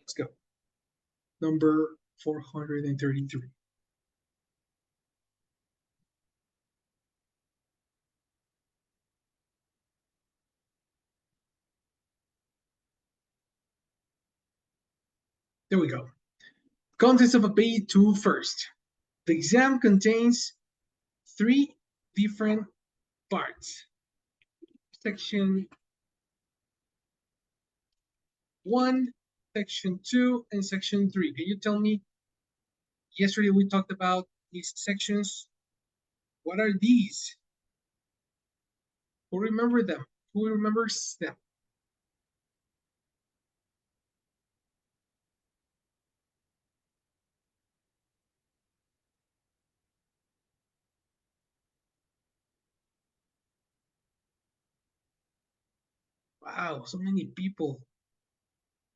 Let's go. Number 433. There we go. Contents of a B2 first. The exam contains 3 different parts. Section 1, Section 2, and Section 3. Can you tell me, yesterday we talked about these sections. What are these? Who remember them? Who remembers them? Wow, so many people.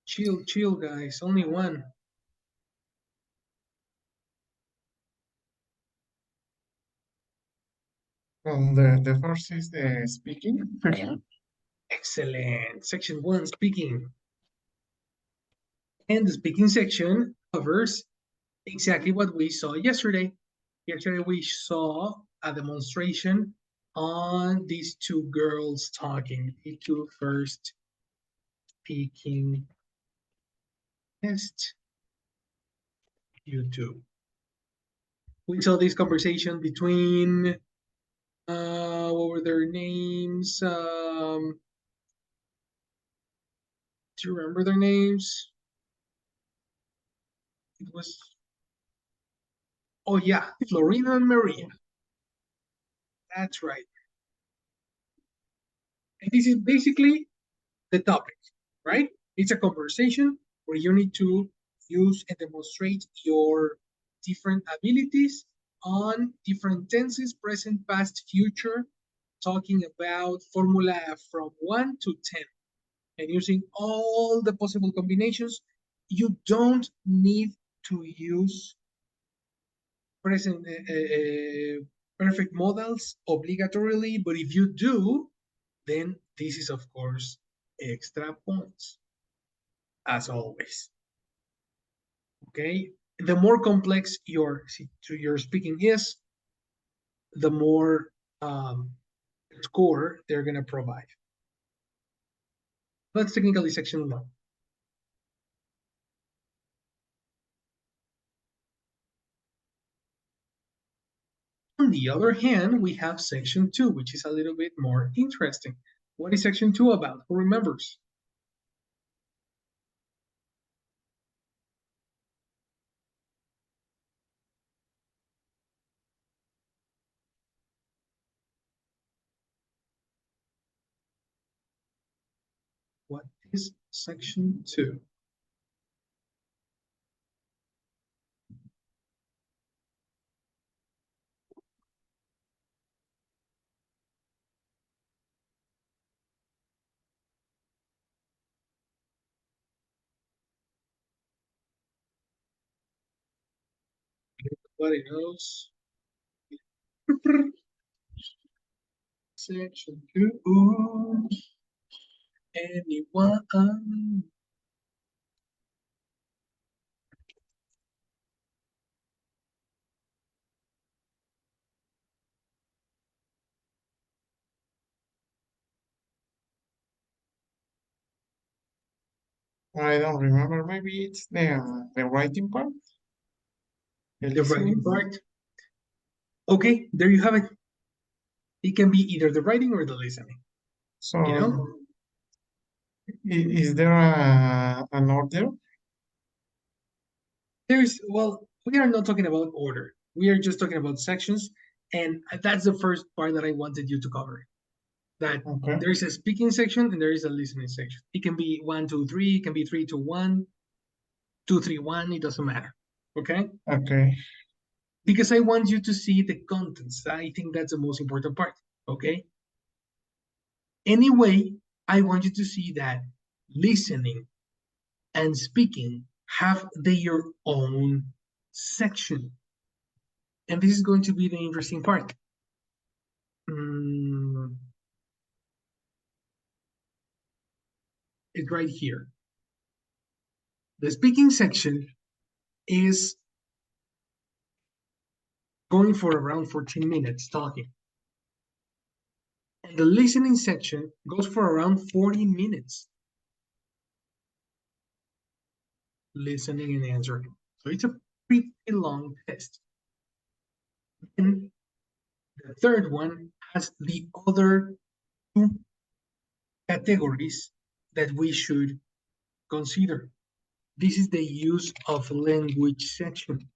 Chill, chill, guys. Only one. Well, the first is the speaking section. Excellent. Section 1, speaking. And the speaking section covers exactly what we saw yesterday. Yesterday we saw a demonstration on these 2 girls talking. The 2 first speaking test. YouTube. We saw this conversation between what were their names? Do you remember their names? It was, oh yeah, Florina and Maria. That's right. And this is basically the topic, right? It's a conversation where you need to use and demonstrate your different abilities on different tenses, present, past, future, talking about formula from 1 to 10 and using all the possible combinations. You don't need to use present perfect modals obligatorily, but if you do, then this is of course extra points, as always. Okay, the more complex your speaking is, the more score they're gonna provide. That's technically section 1. On the other hand, we have section 2, which is a little bit more interesting. What is section 2 about? Who remembers? What is section 2? Everybody knows. Section 2. Anyone? I don't remember. Maybe it's the writing part. The writing part. Okay, there you have it. It can be either the writing or the listening. So, You know, is there an order? well, we are not talking about order. We are just talking about sections, and that's the first part that I wanted you to cover. That Okay. there is a speaking section and there is a listening section. It can be 1, 2, 3. It can be 3, 2, 1, 2, 3, 1. It doesn't matter. Okay. Okay. Because I want you to see the contents. I think that's the most important part. Okay. Anyway, I want you to see that listening and speaking have their own section. And this is going to be the interesting part. It's right here. The speaking section is going for around 14 minutes talking. And the listening section goes for around 40 minutes. Listening and answering. So it's a pretty long test. And the third one has the other two categories that we should consider. This is the use of language section,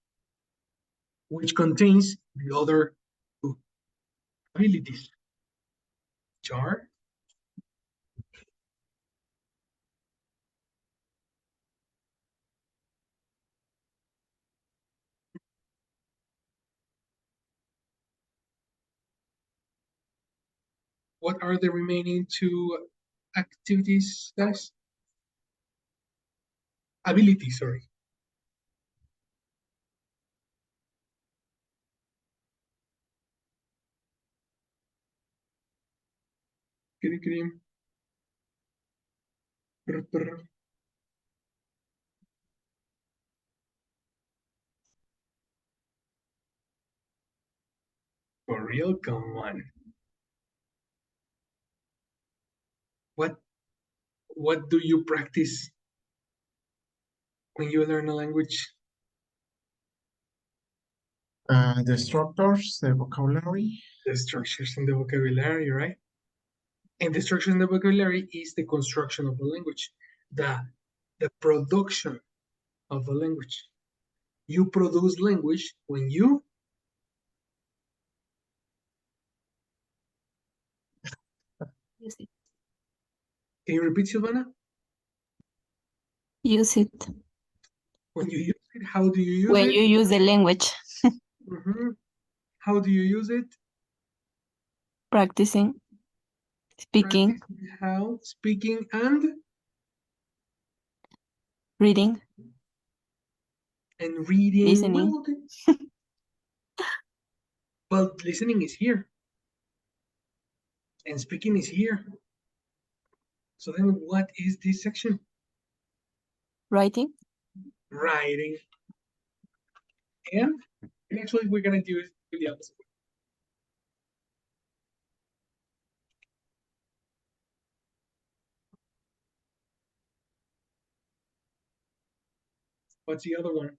which contains the other two abilities, which are what are the remaining two activities, guys? Abilities, sorry. For real, come on. What what do you practice when you learn a language? The structures, the vocabulary. The structures in the vocabulary, right? And the structure in the vocabulary is the construction of the language, the production of the language. You produce language when you. Use it. Can you repeat, Silvana? Use it. When you use it, how do you use When it? you use the language. How do you use it? Practicing. Speaking. Practicing how? Speaking and Reading. reading. Listening. Well, okay. But listening is here. And speaking is here. So then what is this section? Writing. Writing. And actually we're gonna do it the opposite way. What's the other one?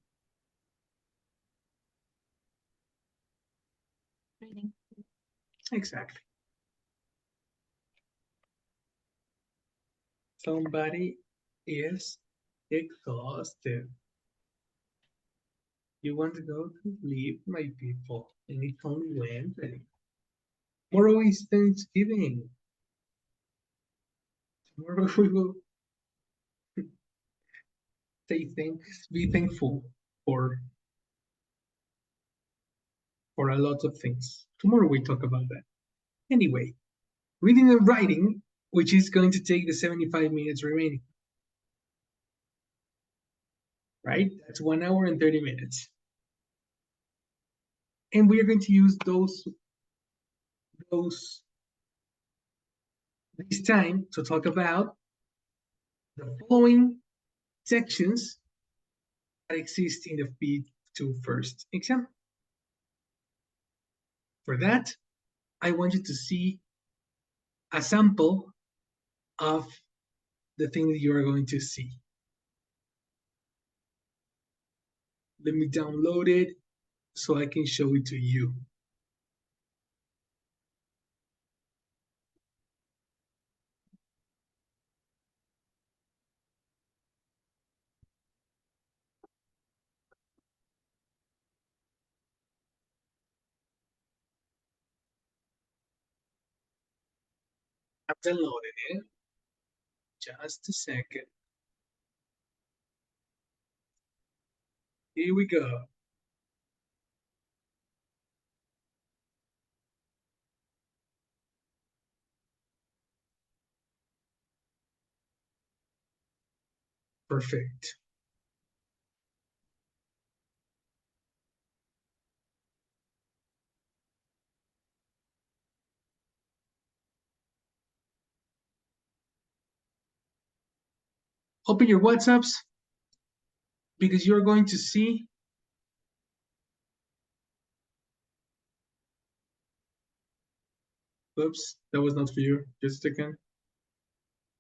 Reading. Exactly. Somebody is exhausted. You want to go to sleep, my people, and it's only Wednesday. Tomorrow is Thanksgiving. Tomorrow we will say thanks, be thankful for a lot of things. Tomorrow we talk about that. Anyway, reading and writing, which is going to take the 75 minutes remaining. Right? That's 1 hour and 30 minutes. And we are going to use this time to talk about the following sections that exist in the P2 first exam. For that, I want you to see a sample of the thing that you are going to see. Let me download it so I can show it to you. I'm downloading it. Just a second. Here we go. Perfect. Open your WhatsApps because you're going to see oops, that was not for you. Just a second.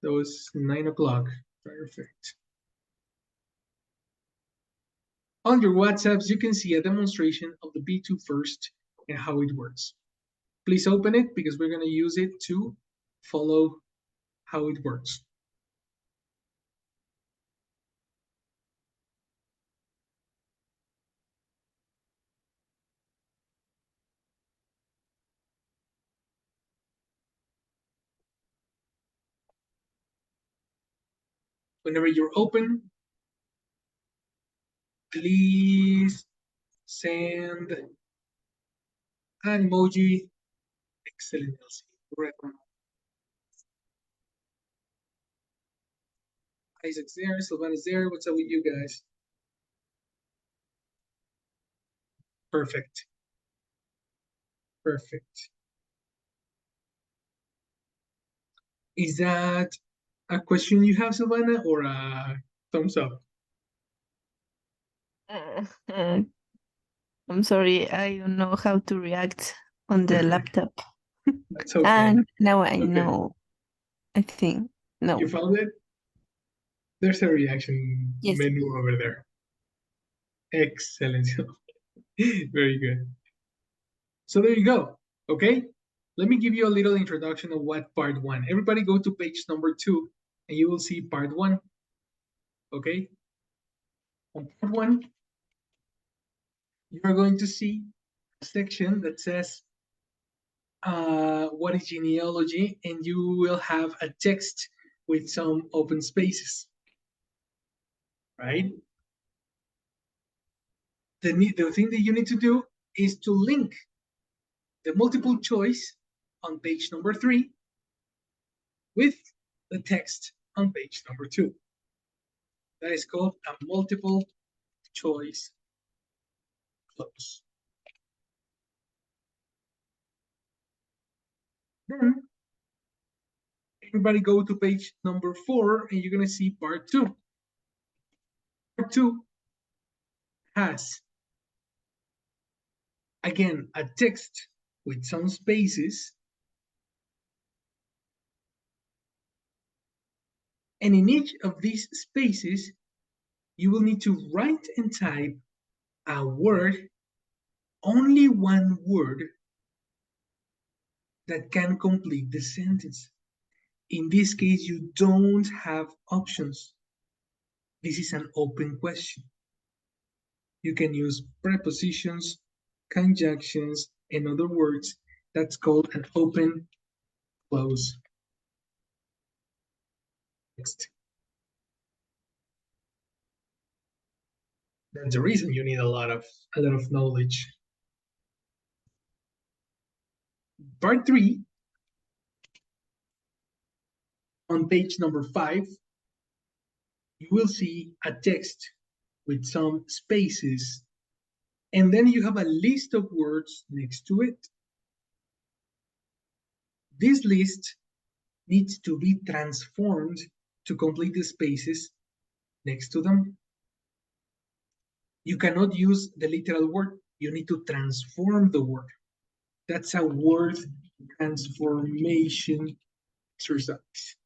That was 9 o'clock. Perfect. On your WhatsApps, you can see a demonstration of the B2 first and how it works. Please open it because we're going to use it to follow how it works. Whenever you're open, please send an emoji. Excellent, Elsie. Isaac's there, Sylvana's there. What's up with you guys? Perfect. Perfect. Is that a question you have, Sylvana, or a thumbs up? I'm sorry, I don't know how to react on the laptop. That's okay. And now I Okay. know. I think no. You found it? There's a reaction Yes. menu over there. Excellent. Very good. So there you go. Okay. Let me give you a little introduction of what part one. Everybody go to page number 2 and you will see part 1. Okay. On part 1, you are going to see a section that says what is genealogy, and you will have a text with some open spaces. Right? The thing that you need to do is to link the multiple choice on page number 3 with the text on page number 2. That is called a multiple choice close. Then everybody go to page number 4 and you're going to see part 2. Part 2 has, again, a text with some spaces. And in each of these spaces, you will need to write and type a word, only one word, that can complete the sentence. In this case, you don't have options. This is an open question. You can use prepositions, conjunctions, and other words. That's called an open close text. That's the reason you need a lot of knowledge. Part 3, on page number 5, you will see a text with some spaces, and then you have a list of words next to it. This list needs to be transformed to complete the spaces next to them. You cannot use the literal word. You need to transform the word. That's a word transformation exercise.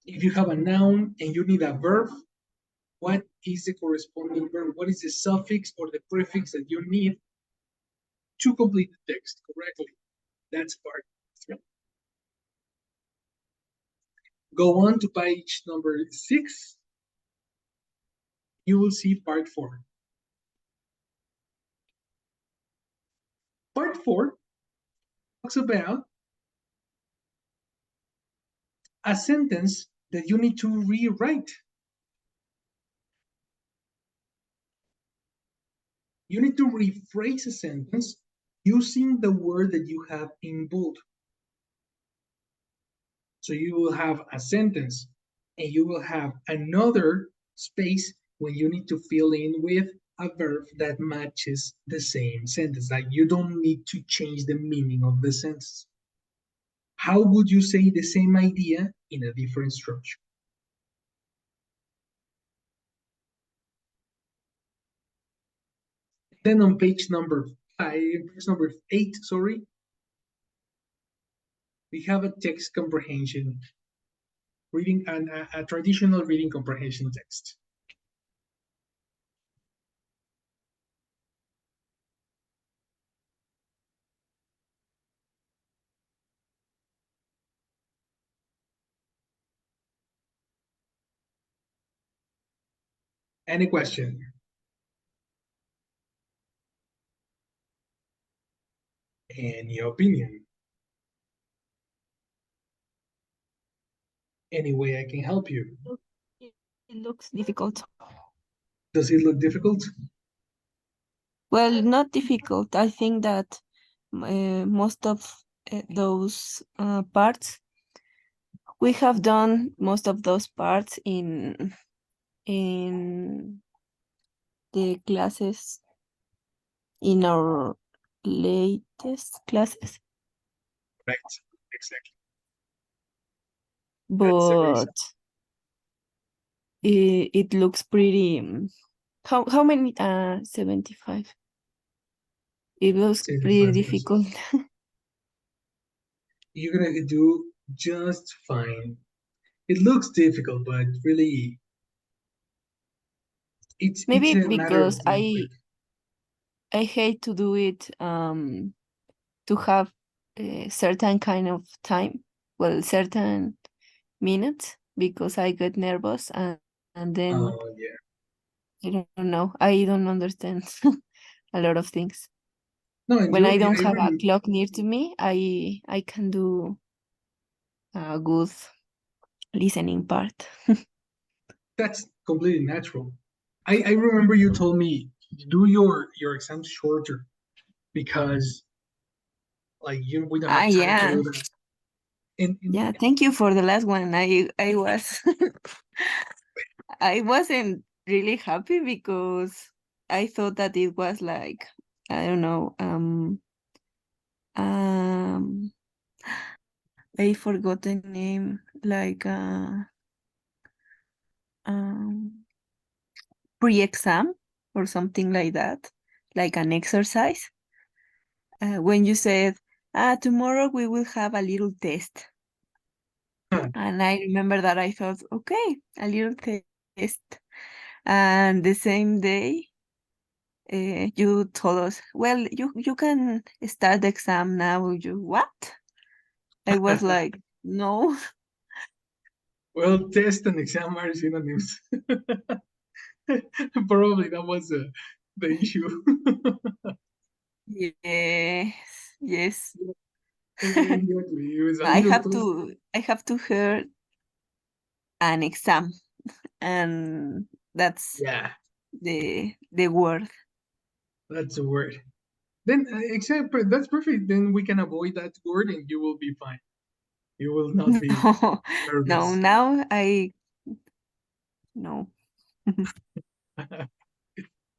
If you have a noun and you need a verb, what is the corresponding verb? What is the suffix or the prefix that you need to complete the text correctly? That's part 3. Go on to page number 6. You will see part 4. Part 4 talks about a sentence that you need to rewrite. You need to rephrase a sentence using the word that you have in bold. So you will have a sentence and you will have another space when you need to fill in with a verb that matches the same sentence. Like you don't need to change the meaning of the sentence. How would you say the same idea in a different structure? Then on page number 8, sorry, we have a text comprehension, reading and a traditional reading comprehension text. Any question? Any opinion? Any way I can help you? It looks difficult. Does it look difficult? Well, not difficult. I think that most of those parts, we have done most of those parts in the classes, in our latest classes. Right, exactly. That's the reason. But it looks pretty. How many? 75. It looks pretty 75 minutes. difficult. You're gonna do just fine. It looks difficult, but really, it's Maybe a matter because of being quick. I hate to do it to have a certain kind of time, well, certain minutes, because I get nervous and then Oh yeah. I don't know. I don't understand a lot of things. No, and When I I don't have a remember clock near to me, I can do a good listening part. that's completely natural. I remember you told me do your exams shorter because like we don't have time to Yeah, do that. And yeah. Thank you for the last one. I was I wasn't really happy because I thought that it was like, I don't know, um I forgot the name, like um pre-exam or something like that, like an exercise. When you said, tomorrow we will have a little test. And I remember that I thought, okay, a little test. And the same day, you told us, well, you can start the exam now. You what? I was like, no. well, test and exam are synonyms. Probably that was the issue. Yes, yes. Exactly. It was a little test. I have to hear an exam, and that's Yeah, the word. that's a word. Then except that's perfect. Then we can avoid that word, and you will be fine. You will not be No, no. nervous. Now I no.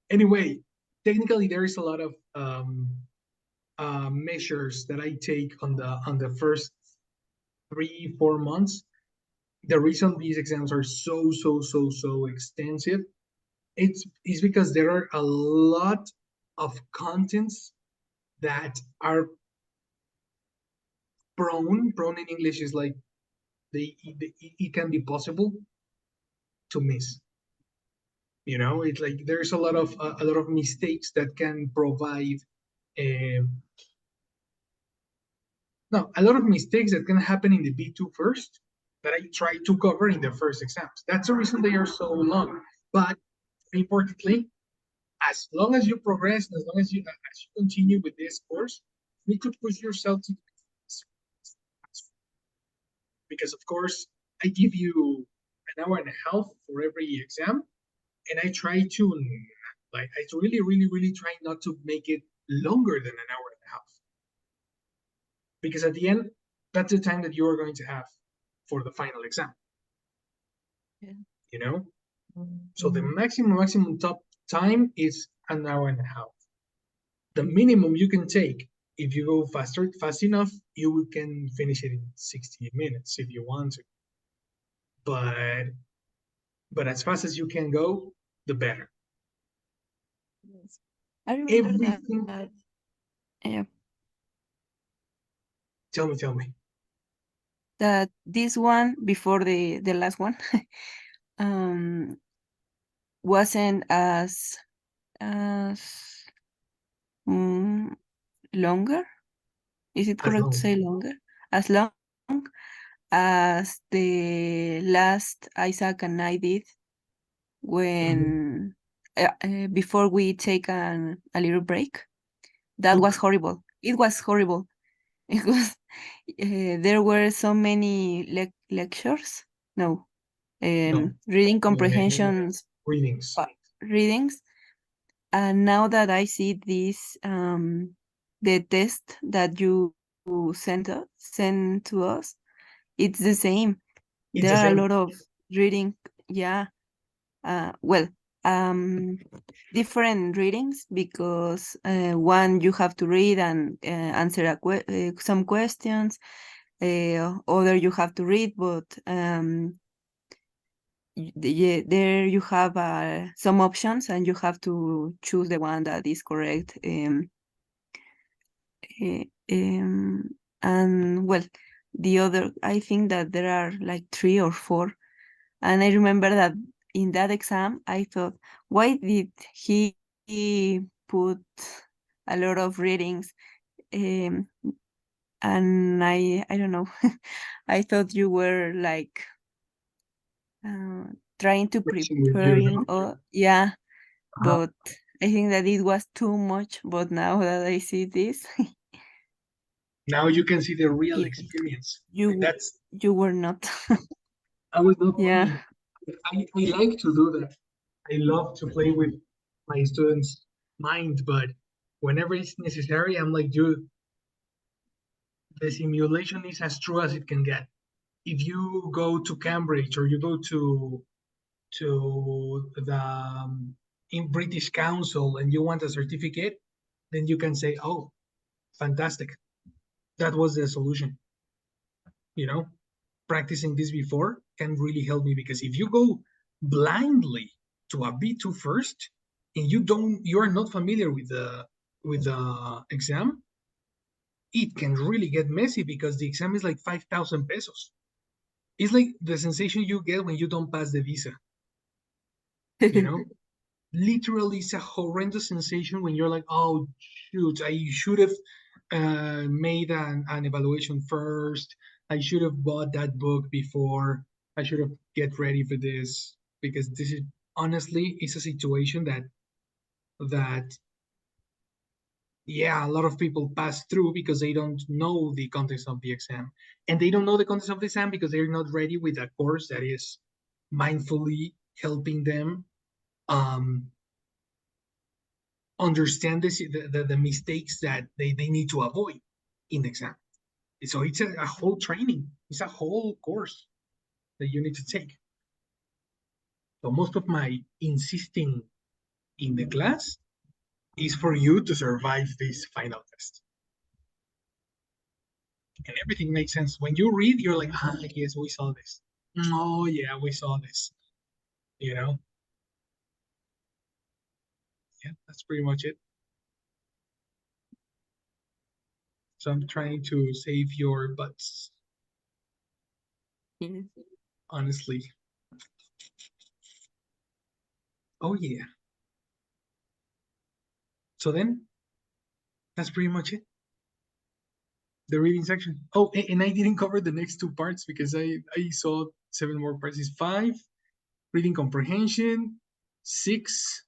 Anyway, technically, there is a lot of measures that I take on the first 3 4 months. The reason these exams are so extensive, it's because there are a lot of contents that are prone in English is like it can be possible to miss. You know, it's like there's a lot of mistakes that can provide uh, no, a lot of mistakes that can happen in the B2 first that I try to cover in the first exams. That's the reason they are so long. But importantly, as long as you progress, as long as you continue with this course, you need to push yourself to because of course I give you an hour and a half for every exam, and I try to like I really try not to make it longer than an hour and a half because at the end that's the time that you are going to have for the final exam. Yeah. You know, so the maximum top time is an hour and a half. The minimum you can take if you go fast enough, you can finish it in 60 minutes if you want to. But as fast as you can go, the better. Yes. I remember Everything. that Tell me. that this one before the last one um wasn't as mm, longer. Is it As correct to long. say longer? As long as the last Isaac and I did when before we take a little break. That was Oof, horrible. It was horrible. It was there were so many lectures. No, no. reading Uh, comprehensions readings. readings. And now that I see this, the test that you send to us, it's the same. It's There the are a same. lot of reading. Yeah. Well, different readings because one you have to read and answer some questions. Other you have to read, but there you have some options and you have to choose the one that is correct. Eh, um, and well, the other, I think that there are like 3 or 4. And I remember that in that exam, I thought, why did he put a lot of readings? Um, and I don't know. I thought you were like trying to Friction with you, preparing, no? or yeah, Uh, but I think that it was too much. But now that I see this, now you can see the real it, experience. And you that's, you were not. I was not Yeah. playing. I like to do that. I love to play with my students' mind, but whenever it's necessary, I'm like, dude, the simulation is as true as it can get. If you go to Cambridge or you go to the in British Council and you want a certificate, then you can say, "Oh, fantastic! That was the solution." You know, practicing this before can really help me because if you go blindly to a B2 first and you are not familiar with the exam, it can really get messy because the exam is like 5,000 pesos. It's like the sensation you get when you don't pass the visa, you know? Literally, it's a horrendous sensation when you're like, oh, shoot, I should have made an evaluation first. I should have bought that book before. I should have get ready for this because this is honestly it's a situation that yeah, a lot of people pass through because they don't know the context of the exam. And they don't know the context of the exam because they're not ready with a course that is mindfully helping them um, understand the mistakes that they need to avoid in the exam. So it's a whole training, it's a whole course that you need to take. So most of my insisting in the class is for you to survive this final test. And everything makes sense. When you read, you're like, ah, yes, we saw this. Oh, yeah, we saw this. You know? Yeah, that's pretty much it. So I'm trying to save your butts, Yes. honestly. Oh, yeah. So then, that's pretty much it. The reading section. Oh, and I didn't cover the next 2 parts because I saw 7 more parts. It's 5, reading comprehension, 6.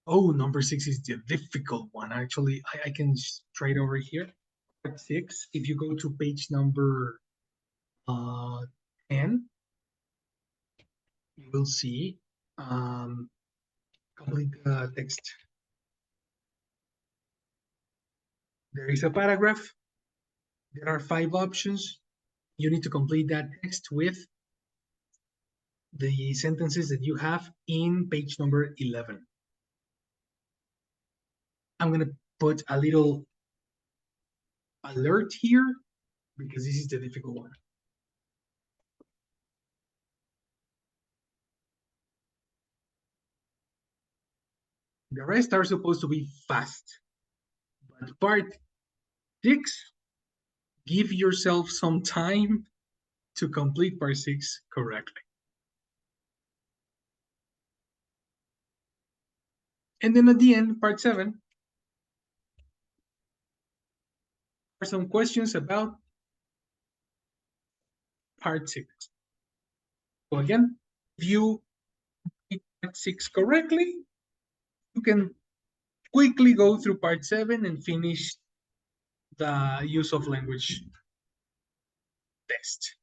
Oh, number 6 is the difficult one. Actually, I can straight over here. Part 6, if you go to page number 10, you will see complete text. There is a paragraph. There are 5 options. You need to complete that text with the sentences that you have in page number 11. I'm going to put a little alert here because this is the difficult one. The rest are supposed to be fast. But part 6, give yourself some time to complete part 6 correctly. And then at the end, part 7, are some questions about part 6. So again, if you complete part 6 correctly, you can quickly go through part 7 and finish the use of language test.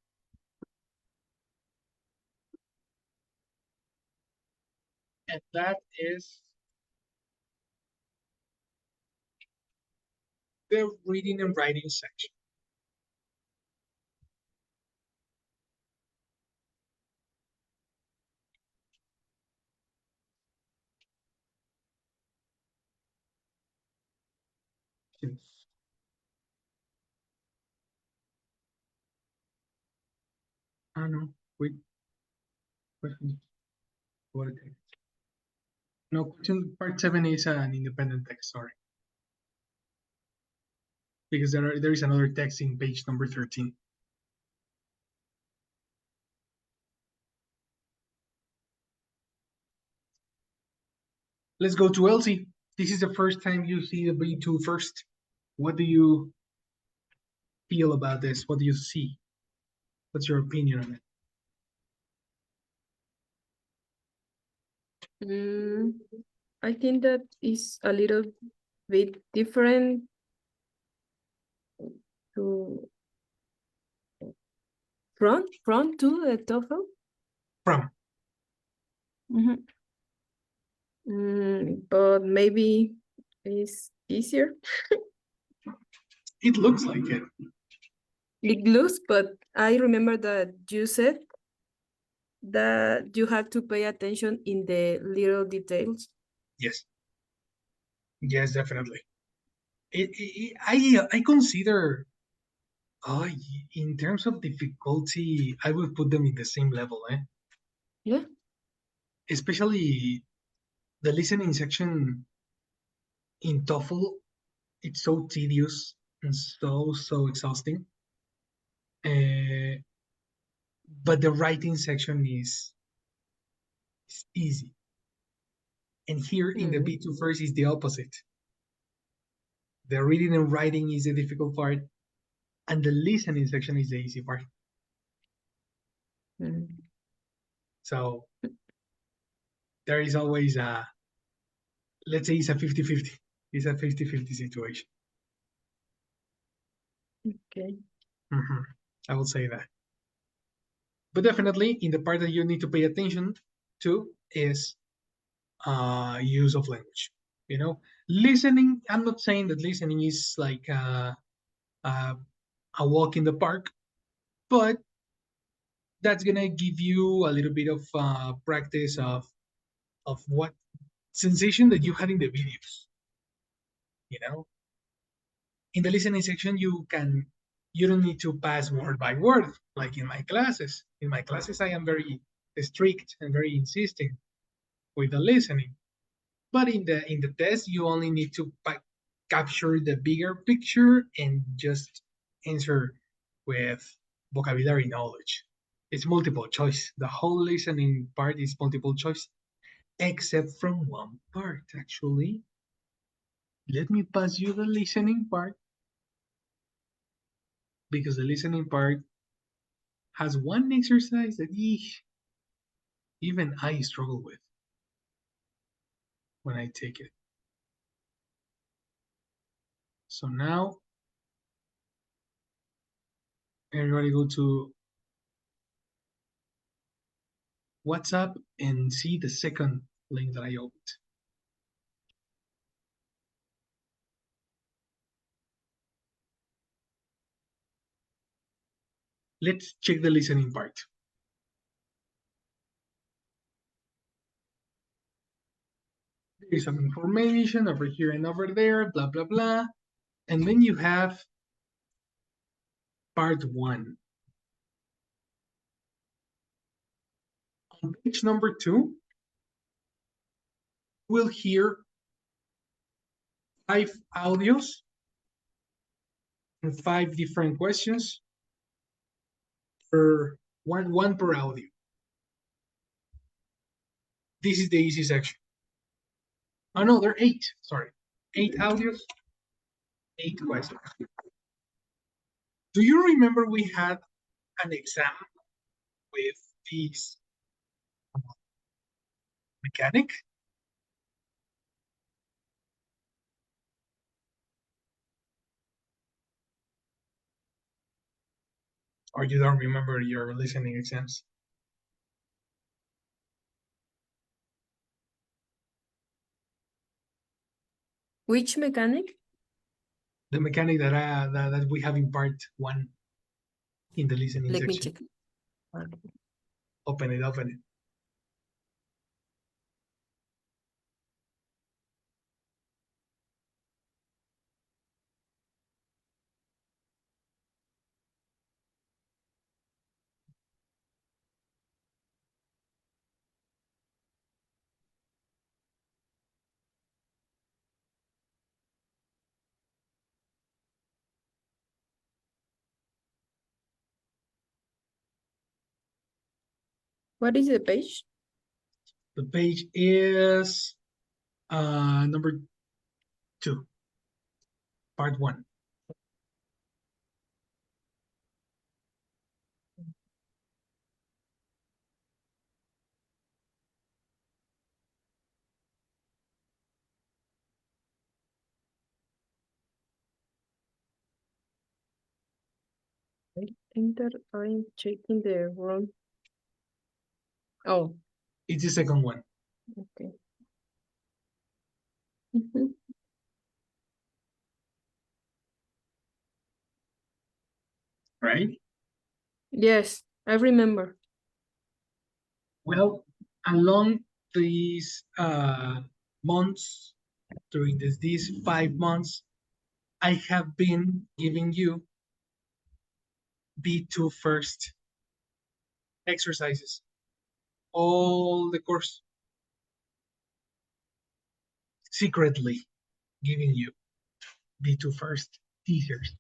And that is the reading and writing section. Oh no, wait, question. What text? No, question part 7 is an independent text, sorry. Because there is another text in page number 13. Let's go to Elsie. This is the first time you see the B2 first. What do you feel about this? What do you see? What's your opinion on it? I think that is a little bit different to front to the TOEFL. From. But maybe it's easier. It looks like it. It looks, but I remember that you said that you have to pay attention in the little details. Yes. Yes, definitely. I consider, in terms of difficulty, I would put them in the same level, Yeah. Especially the listening section in TOEFL. It's so tedious and so exhausting. But the writing section is easy. And here in the B2 first is the opposite. The reading and writing is the difficult part, and the listening section is the easy part. So there is always let's say it's a 50-50. It's a 50-50 situation. Okay. I will say that. But definitely in the part that you need to pay attention to is use of language. Listening, I'm not saying that listening is like a walk in the park, but that's gonna give you a little bit of practice of what sensation that you had in the videos. In the listening section, you don't need to pass word by word like in my classes. In my classes, I am very strict and very insisting with the listening. But in the test, you only need to capture the bigger picture and just answer with vocabulary knowledge. It's multiple choice. The whole listening part is multiple choice, except from one part, actually. Let me pass you the listening part, because the listening part has one exercise that even I struggle with when I take it. So now, everybody go to WhatsApp and see the second link that I opened. Let's check the listening part. There's some information over here and over there, blah, blah, blah. And then you have part 1. On page number 2, we'll hear 5 audios and 5 different questions per one per audio. This is the easy section. Oh no, there are 8. Sorry, 8 audios, 8 questions. Do you remember we had an exam with this mechanic? Or you don't remember your listening exams? Which mechanic? The mechanic that we have in part 1 in the listening Let me section. check. Open it, open it. What is the page? The page is number 2, part 1. Enter. I'm checking the wrong. Oh, It's the second one. okay. Mhm. Right? Yes, I remember. Well, along these months, during these 5 months, I have been giving you B2 first exercises all the course, secretly giving you B2 first teasers.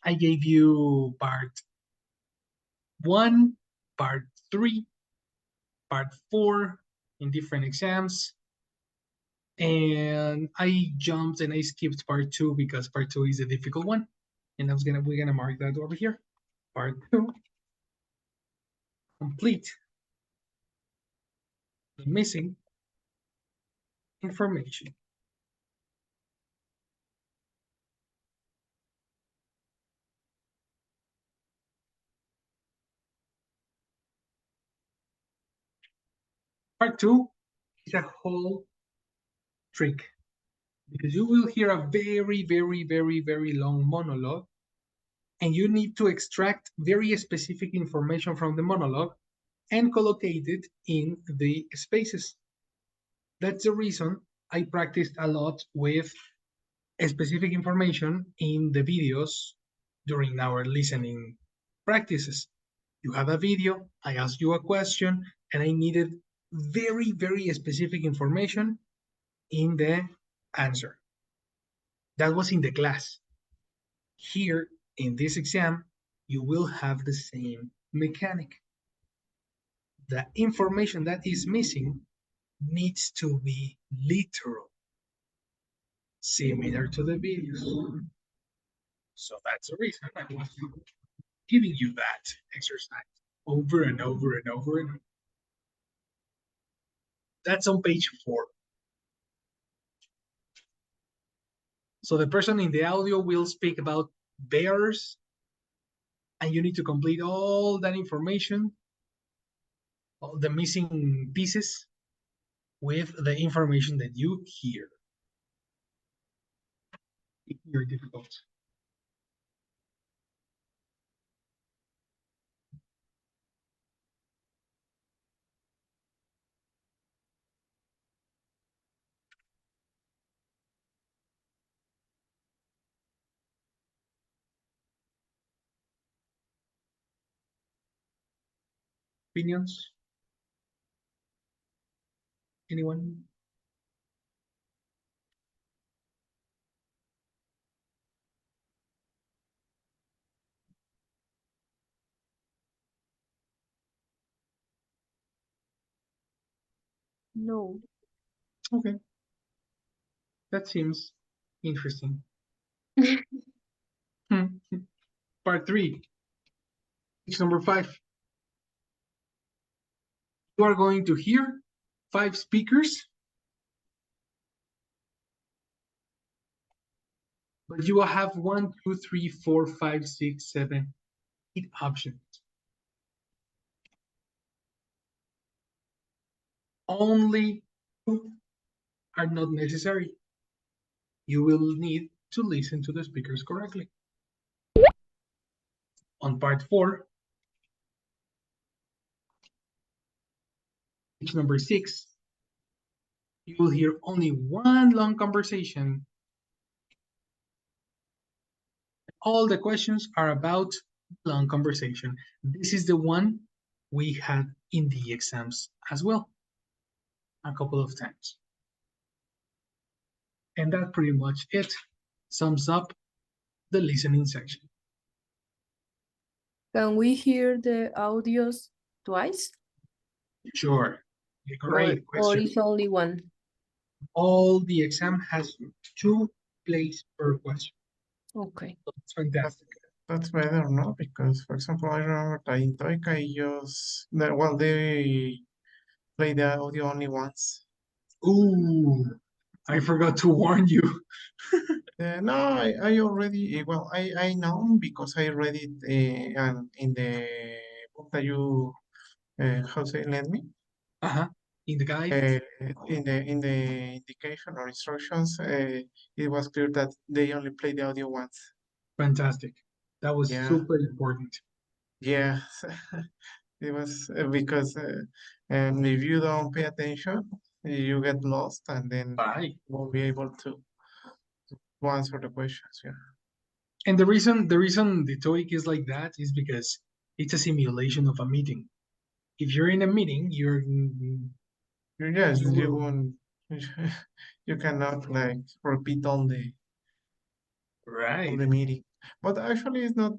I gave you part 1, part 3, part 4 in different exams. And I jumped and I skipped part 2 because part 2 is a difficult one. And we're gonna mark that over here. Part 2, complete the missing information. Part 2 is a whole trick because you will hear a very, very, very, very long monologue, and you need to extract very specific information from the monologue and collocate it in the spaces. That's the reason I practiced a lot with specific information in the videos during our listening practices. You have a video, I asked you a question, and I needed very, very specific information in the answer. That was in the class. Here in this exam, you will have the same mechanic. The information that is missing needs to be literal, similar to the videos. So that's the reason I was giving you that exercise over and over and over and over. That's on page 4. So the person in the audio will speak about bears, and you need to complete all that information, all the missing pieces, with the information that you hear. Very difficult. Opinions? Anyone? No. Okay, that seems interesting. Part 3, page number 5. You are going to hear 5 speakers, but you will have 1, 2, 3, 4, 5, 6, 7, 8 options. Only 2 are not necessary. You will need to listen to the speakers correctly. On part 4, page number 6, you will hear only one long conversation. All the questions are about long conversation. This is the one we had in the exams as well, a couple of times. And that pretty much it sums up the listening section. Can we hear the audios twice? Sure, great Or question. is only one? All the exam has 2 plays per question. Okay. So it's fantastic. That's better, no? Because, for example, I remember that in TOEIC, well, they play the audio only once. Ooh, I forgot to warn you. No, I already, well, I know because I read it and in the book that you, how say, lend me. In the guide. In the indication or instructions, it was clear that they only play the audio once. Fantastic. That was Yeah. super important. Yeah, it was because if you don't pay attention, you get lost and then Bye. won't be able to answer the questions. Yeah. And the reason the TOEIC is like that is because it's a simulation of a meeting. If you're in a meeting, Yes, you you will won't. You cannot like repeat all right. the meeting, but actually it's not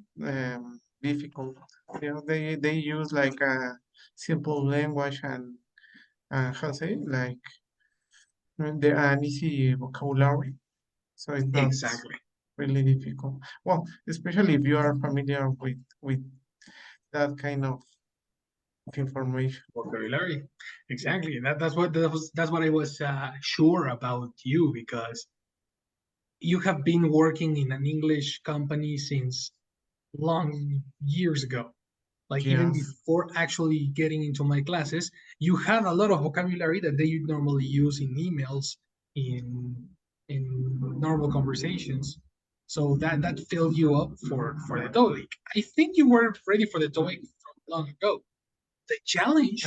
difficult. You know, they use like a simple language and how to say like an easy vocabulary, so it's not Exactly. really difficult. Well, especially if you are familiar with that kind of information. Vocabulary. Exactly. That's what I was sure about you, because you have been working in an English company since long years ago. Like even Yes, before actually getting into my classes, you had a lot of vocabulary that they normally use in emails, in in normal conversations. So that filled you up for the TOEIC. I think you were ready for the TOEIC from long ago. The challenge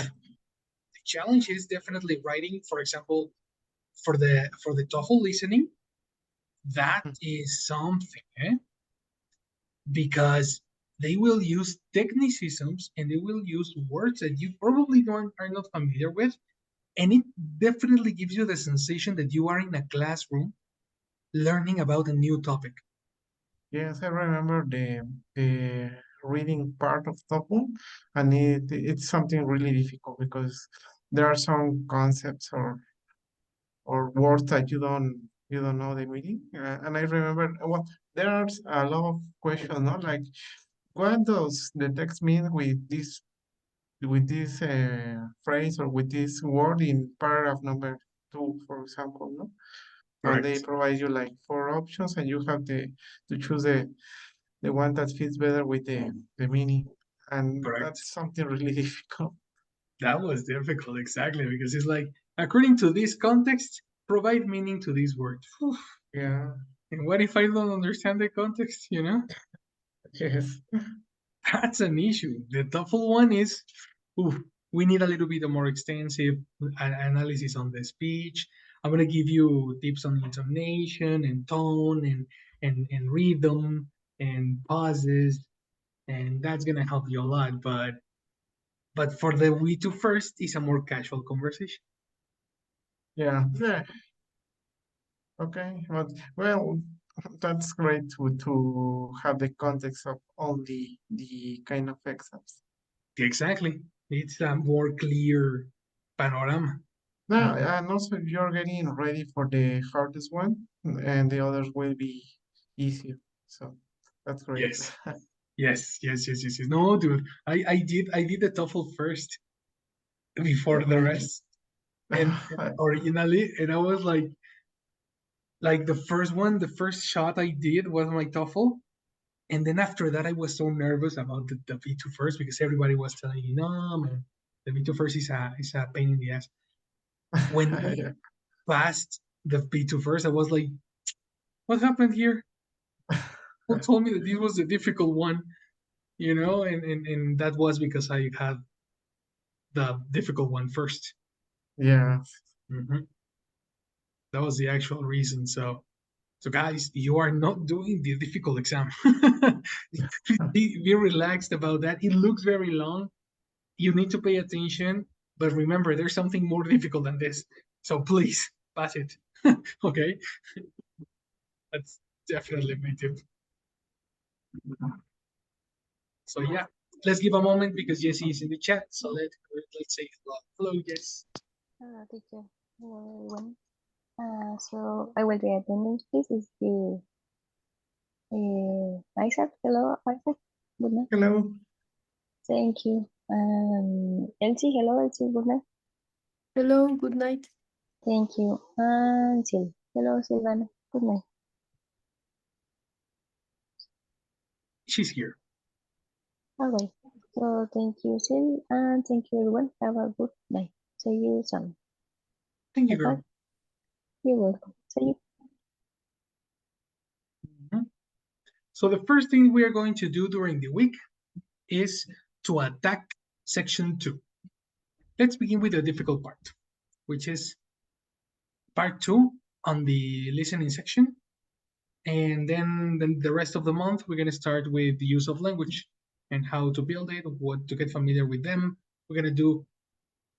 is definitely writing. For example, for the TOEFL listening, that is something, because they will use technicisms and they will use words that you probably are not familiar with. And it definitely gives you the sensation that you are in a classroom learning about a new topic. yes, I remember the reading part of TOEFL, and it's something really difficult because there are some concepts or words that you don't know the meaning. And I remember, well, there's a lot of questions, no? Like, what does the text mean with this phrase or with this word in paragraph number 2, for example, no? And they Correct. provide you like 4 options, and you have to choose the one that fits better with the meaning, and Correct. that's something really difficult. That was difficult, exactly, because it's like, according to this context, provide meaning to this word. Whew. Yeah. And what if I don't understand the context, Yes. That's an issue. The TOEFL one is, oof, we need a little bit more extensive analysis on the speech. I'm gonna give you tips on intonation and tone and rhythm and pauses, and that's gonna help you a lot. But for the we two first is a more casual conversation. Yeah. Yeah. Okay. But well, that's great to have the context of all the kind of exams. Exactly. It's a more clear panorama. No, and also you're getting ready for the hardest one, and the others will be easier. So that's great. Yes. Yes. No, dude, I did the TOEFL first before the rest, and originally, and I was like the first shot I did was my TOEFL, and then after that, I was so nervous about the B2 first because everybody was telling me, no, man, the B2 first is a pain in the ass. When I Yeah. passed the B2 first, I was like, what happened here? Who told me that this was a difficult one? And that was because I had the difficult one first. Yeah. Mhm. That was the actual reason. So guys, you are not doing the difficult exam. Be relaxed about that. It looks very long. You need to pay attention, but remember, there's something more difficult than this. So please pass it. Okay, that's definitely my tip. So yeah, let's give a moment because Jessie is in the chat. So let's say hello. Hello, Jess. Teacher, hello everyone. So I will be attending this is the Isaac. Hello, Isaac. Good night. Hello. Thank you. Elsie. Hello, Elsie. Good night. Hello, good night. Thank you. And Sil. Hello, Silvana. Good night. She's here. All right. So thank you, Sil, and thank you everyone. Have a good night. See you soon. Thank you, Bye bye. girl. You're welcome. See you. Mhm. So the first thing we are going to do during the week is to attack section 2. Let's begin with the difficult part, which is part 2 on the listening section. And then the rest of the month, we're going to start with the use of language and how to build it, what to get familiar with them. We're going to do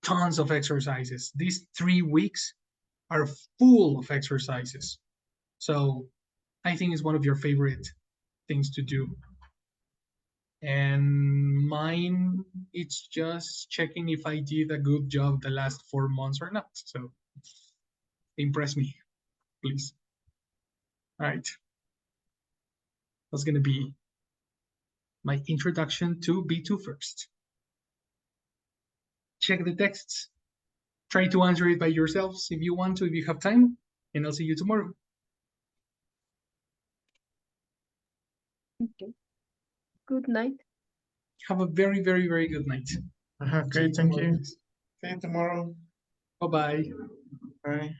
tons of exercises. These 3 weeks are full of exercises. So I think it's one of your favorite things to do. And mine, it's just checking if I did a good job the last 4 months or not. So impress me, please. All right. That's going to be my introduction to B2 first. Check the texts. Try to answer it by yourselves if you want to, if you have time. And I'll see you tomorrow. Okay. Good night. Have a very, very, very good night. See Okay, you thank tomorrow, you. guys. See you tomorrow. Bye-bye. Bye.